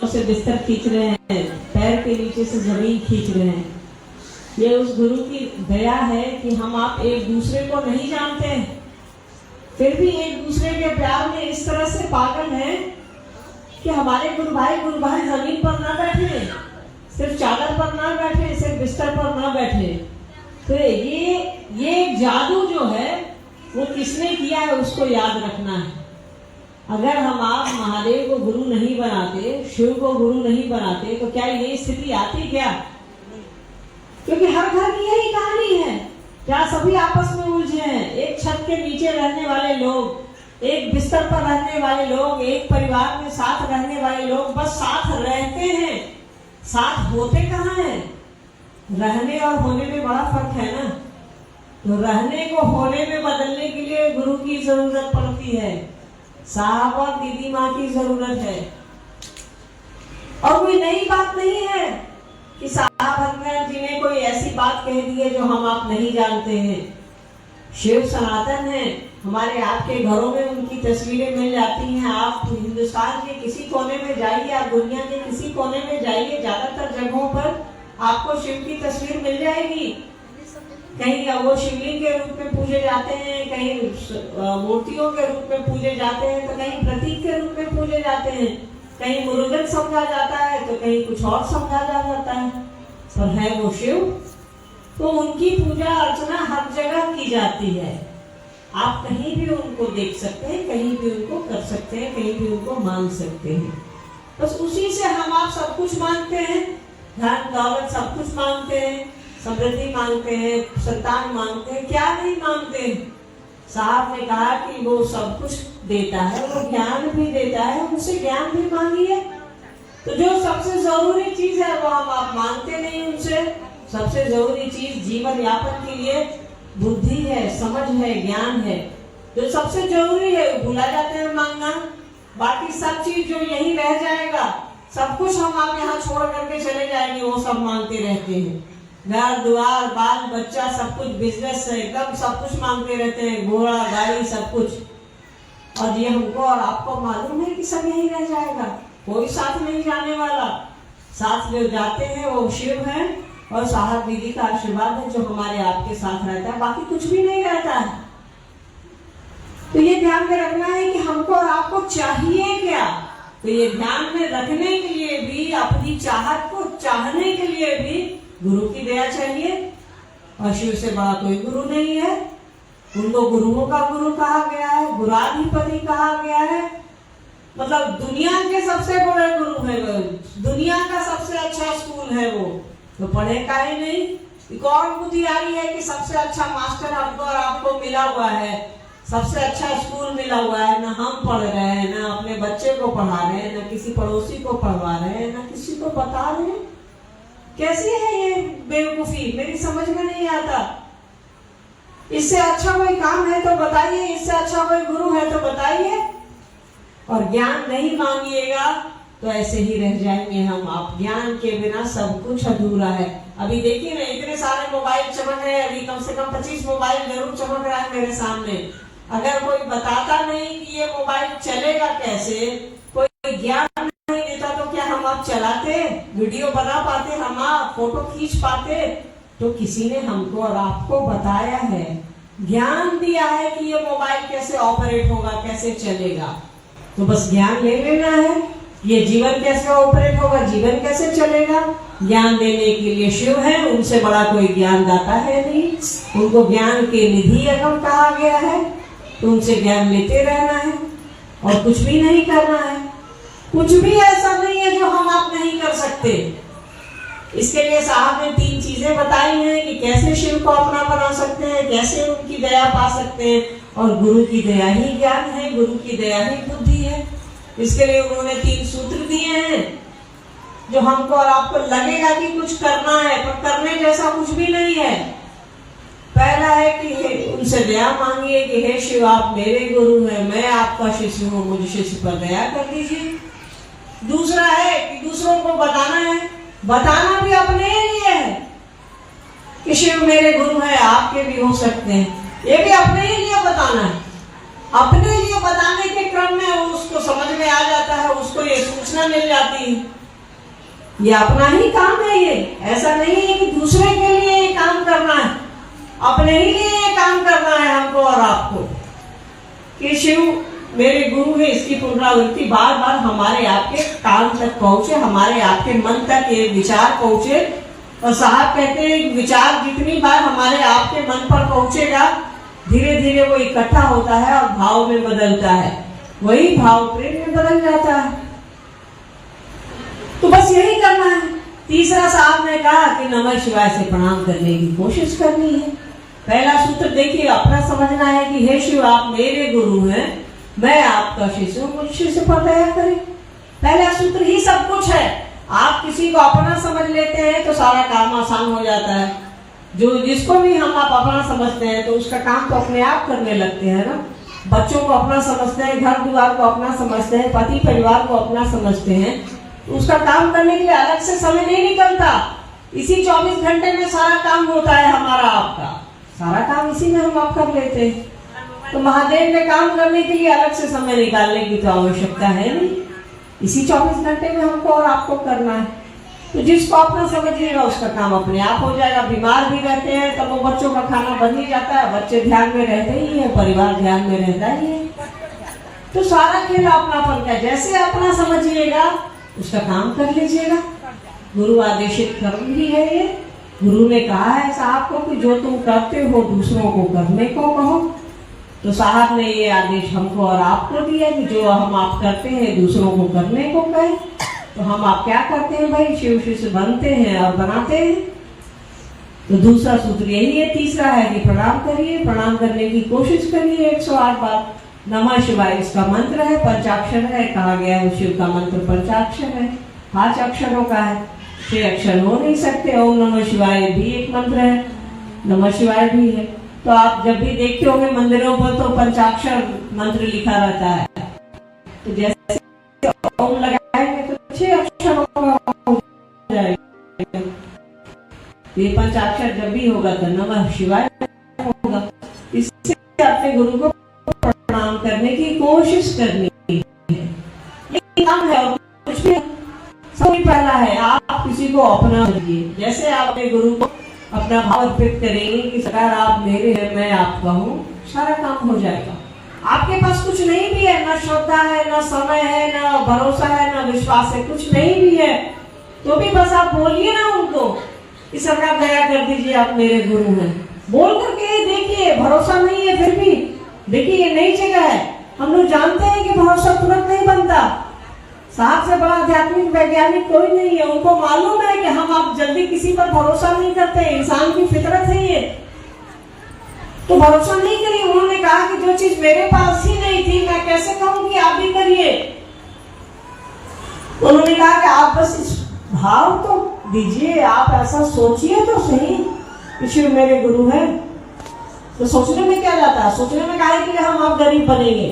से बिस्तर खींच रहे हैं, पैर के नीचे से जमीन खींच रहे हैं। ये उस गुरु की दया है कि हम आप एक दूसरे को नहीं जानते हैं, फिर भी एक दूसरे के प्यार में इस तरह से पागल हैं कि हमारे गुरु भाई जमीन पर ना बैठे, सिर्फ चादर पर ना बैठे, सिर्फ बिस्तर पर ना बैठे। तो ये जादू जो है वो किसने किया है उसको याद रखना है। अगर हम आप महादेव को गुरु नहीं बनाते, शिव को गुरु नहीं बनाते, तो क्या ये स्थिति आती क्या? क्योंकि हर घर की यही कहानी है, क्या सभी आपस में उलझे हैं। एक छत के नीचे रहने वाले लोग, एक बिस्तर पर रहने वाले लोग, एक परिवार में साथ रहने वाले लोग बस साथ रहते हैं, साथ होते कहाँ हैं? रहने और होने में बड़ा फर्क है ना। तो रहने को होने में बदलने के लिए गुरु की जरूरत पड़ती है, साहब और दीदी माँ की जरूरत है। और कोई नई बात नहीं है कि साहब हरिनाथ जी ने कोई ऐसी बात कह दी है जो हम आप नहीं जानते हैं। शिव सनातन है, हमारे आपके घरों में उनकी तस्वीरें मिल जाती हैं। आप हिंदुस्तान के किसी कोने में जाइए, आप दुनिया के किसी कोने में जाइए, ज्यादातर जगहों पर आपको शिव की तस्वीर मिल जाएगी। कहीं वो शिवलिंग के रूप में पूजे जाते हैं, कहीं मूर्तियों के रूप में पूजे जाते हैं, तो कहीं प्रतीक के रूप में पूजे जाते हैं, कहीं मुरुगन समझा जाता है तो कहीं कुछ और समझा जाता है, पर है वो शिव। तो उनकी पूजा अर्चना हर जगह की जाती है। आप कहीं भी उनको देख सकते हैं, कहीं भी उनको कर सकते हैं, कहीं भी उनको मान सकते हैं। बस उसी से हम आप सब कुछ मांगते हैं, धन दौलत सब कुछ मांगते हैं, समृद्धि मांगते हैं, संतान मांगते हैं, क्या नहीं मांगते। साहब ने कहा कि वो सब कुछ देता है, वो ज्ञान भी देता है, उनसे ज्ञान भी मांगिए। तो जो सबसे जरूरी चीज है वो हम आप मांगते नहीं उनसे। सबसे जरूरी चीज जीवन यापन के लिए बुद्धि है, समझ है, ज्ञान है, जो सबसे जरूरी है वो भूला जाते हैं मांगना। बाकी सब चीज जो यही रह जाएगा, सब कुछ हम आप यहाँ छोड़ करके चले जाएंगे, वो सब मांगते रहते हैं। घर द्वार बाल बच्चा सब कुछ, बिजनेस से एकदम सब कुछ मांगते रहते हैं, घोड़ा गाड़ी सब कुछ। और ये हमको और आपको मालूम है कि सब यही रह जाएगा, कोई साथ नहीं जाने वाला। साथ जो जाते हैं वो शिव है और साहब दीदी का आशीर्वाद है जो हमारे आपके साथ रहता है, बाकी कुछ भी नहीं रहता है। तो ये ध्यान में रखना है कि हमको और आपको चाहिए क्या। तो ये ध्यान में रखने के लिए भी, अपनी चाहत को चाहने के लिए भी गुरु की दया चाहिए। और शिव से बड़ा कोई गुरु नहीं है। उनको गुरुओं का गुरु कहा गया है, गुराधिपति कहा गया है। मतलब दुनिया के सबसे बड़े गुरु है वो, दुनिया का सबसे अच्छा स्कूल है वो। तो पढ़े काहे नहीं? कौन बुद्धि आई है कि सबसे अच्छा मास्टर हमको और आपको मिला हुआ है, सबसे अच्छा स्कूल मिला हुआ है, ना हम पढ़ रहे हैं, ना अपने बच्चे को पढ़ा रहे हैं, ना किसी पड़ोसी को पढ़वा रहे हैं, ना किसी को बता रहे हैं। कैसी है ये बेवकूफी, मेरी समझ में नहीं आता। इससे अच्छा कोई काम है तो बताइए, इससे अच्छा कोई गुरु है तो बताइए। और ज्ञान नहीं मांगिएगा तो ऐसे ही रह जाएंगे हम आप। ज्ञान के बिना सब कुछ अधूरा है। अभी देखिए ना, इतने सारे मोबाइल चमक रहे हैं, अभी कम से कम 25 मोबाइल जरूर चमक रहा है मेरे सामने। अगर कोई बताता नहीं कि ये मोबाइल चलेगा कैसे, कोई ज्ञान नहीं देता, तो क्या हम आप चलाते, वीडियो बना पाते, हम आप फोटो खींच पाते? तो किसी ने हमको और आपको बताया है, ज्ञान दिया है कि ये मोबाइल कैसे ऑपरेट होगा, कैसे चलेगा। तो बस ज्ञान ले लेना है, ये जीवन कैसे ऑपरेट होगा, जीवन कैसे चलेगा। ज्ञान देने के लिए शिव है, उनसे बड़ा कोई ज्ञान दाता है नहीं। उनको ज्ञान के निधि अगम कहा गया है, तो उनसे ज्ञान लेते रहना है और कुछ भी नहीं करना है। कुछ भी ऐसा नहीं है जो हम आप नहीं कर सकते। इसके लिए साहब ने 3 चीजें बताई हैं कि कैसे शिव को अपना बना सकते हैं, कैसे उनकी दया पा सकते हैं। और गुरु की दया ही ज्ञान है, गुरु की दया ही बुद्धि है। इसके लिए उन्होंने 3 सूत्र दिए हैं जो हमको और आपको लगेगा कि कुछ करना है, पर करने जैसा कुछ भी नहीं है। पहला है कि उनसे दया मांगिए कि हे शिव, आप मेरे गुरु हैं, मैं आपका शिष्य हूँ, मुझे शिष्य पर दया कर दीजिए। दूसरा है कि दूसरों को बताना है, बताना भी अपने लिए है कि शिव मेरे गुरु है, आपके भी हो सकते हैं। ये भी अपने ही लिए बताना है, अपने लिए बताने के क्रम में उसको समझ में आ जाता है, उसको ये सूचना मिल जाती है। ये अपना ही काम है। ये ऐसा नहीं है कि दूसरे के लिए ये काम करना है, अपने ही लिए ये काम करना है हमको और आपको कि शिव मेरे गुरु है, इसकी पुनरावृत्ति बार बार हमारे आपके कान तक पहुंचे, हमारे आपके मन तक ये विचार पहुंचे। और साहब कहते हैं विचार जितनी बार हमारे आपके मन पर पहुंचेगा, धीरे धीरे वो इकट्ठा होता है और भाव में बदलता है, वही भाव प्रेम में बदल जाता है। तो बस यही करना है। तीसरा साहब ने कहा कि नमः शिवाय से प्रणाम करने की कोशिश करनी है। पहला सूत्र देखिए, अपना समझना है कि हे शिव आप मेरे गुरु हैं, मैं आपका शिष्य हूं, मुझ शिष्य पर दया करें। पहला सूत्र ही सब कुछ है। आप किसी को अपना समझ लेते हैं तो सारा काम आसान हो जाता है। जो जिसको भी हम आप अपना समझते हैं तो उसका काम तो अपने आप करने लगते हैं ना। बच्चों को अपना समझते हैं, घर द्वार को अपना समझते हैं, पति परिवार को अपना समझते हैं, तो उसका काम करने के लिए अलग से समय नहीं निकलता। इसी 24 घंटे में सारा काम होता है हमारा आपका, सारा काम इसी में हम आप कर लेते हैं। तो महादेव में काम करने के लिए अलग से समय निकालने की तो आवश्यकता है नहीं, इसी 24 घंटे में हमको और आपको करना है। तो जिसको अपना समझिएगा उसका काम अपने आप हो जाएगा। बीमार भी रहते हैं तब वो बच्चों का खाना बन ही जाता है, बच्चे ध्यान में रहते ही है, परिवार ध्यान में रहता ही है। तो सारा खेल अपनापन का, जैसे अपना समझिएगा उसका काम कर लीजिएगा। गुरु आदेशित कर्म भी है ये। गुरु ने कहा है साहब को कि जो तुम करते हो दूसरों को करने को कहो। तो साहब ने ये आदेश हमको और आपको दिया कि जो हम आप करते हैं दूसरों को करने को कहें। तो हम आप क्या करते हैं भाई, शिव शिष्य बनते हैं और बनाते हैं। तो दूसरा सूत्र यही है। तीसरा है कि प्रणाम करिए, प्रणाम करने की कोशिश करिए 108 बार। नमः शिवाय इसका मंत्र है, पंचाक्षर है, कहा गया है शिव का मंत्र पंचाक्षर है, 5 अक्षरों का है, 6 अक्षर हो नहीं सकते। ओम नमः शिवाय भी एक मंत्र है, नमः शिवाय भी है। तो आप जब भी देखते होंगे मंदिरों पर तो पंचाक्षर मंत्र लिखा रहता है। तो जैसे ओम लगाएंगे तो 6 अक्षरों का हो जाएगा। ये पंचाक्षर जब भी होगा तो नमः शिवाय होगा। इससे अपने गुरु को प्रणाम करने की कोशिश करनी है। ये काम है और कुछ भी। सबसे पहला है आप किसी को अपना समझिए। जैसे आप अपने गुरु को अपना भाव अर्पित करेंगे कि सरकार आप मेरे हैं, मैं आपका हूँ, सारा काम हो जाएगा। आपके पास कुछ नहीं भी है, ना श्रद्धा है, ना समय है, ना भरोसा है, ना विश्वास है, कुछ नहीं भी है, तो भी बस आप बोलिए ना उनको कि सरकार दया कर दीजिए आप मेरे गुरु हैं। बोल करके देखिए, भरोसा नहीं है फिर भी देखिए ये नई जगह है। हम लोग जानते हैं कि भरोसा तुरंत नहीं बनता। साहब से बड़ा आध्यात्मिक वैज्ञानिक कोई नहीं है, उनको मालूम है कि हम आप जल्दी किसी पर भरोसा नहीं करते, इंसान की फितरत है ये। तो भरोसा नहीं करिए। उन्होंने कहा कि जो चीज मेरे पास ही नहीं थी मैं कैसे कहूं कि आप भी करिए। उन्होंने कहा कि आप बस इस भाव तो दीजिए, आप ऐसा सोचिए तो सही कि शिव मेरे गुरु हैं। तो सोचने में क्या जाता है, सोचने में काहे कि हम आप गरीब बनेंगे।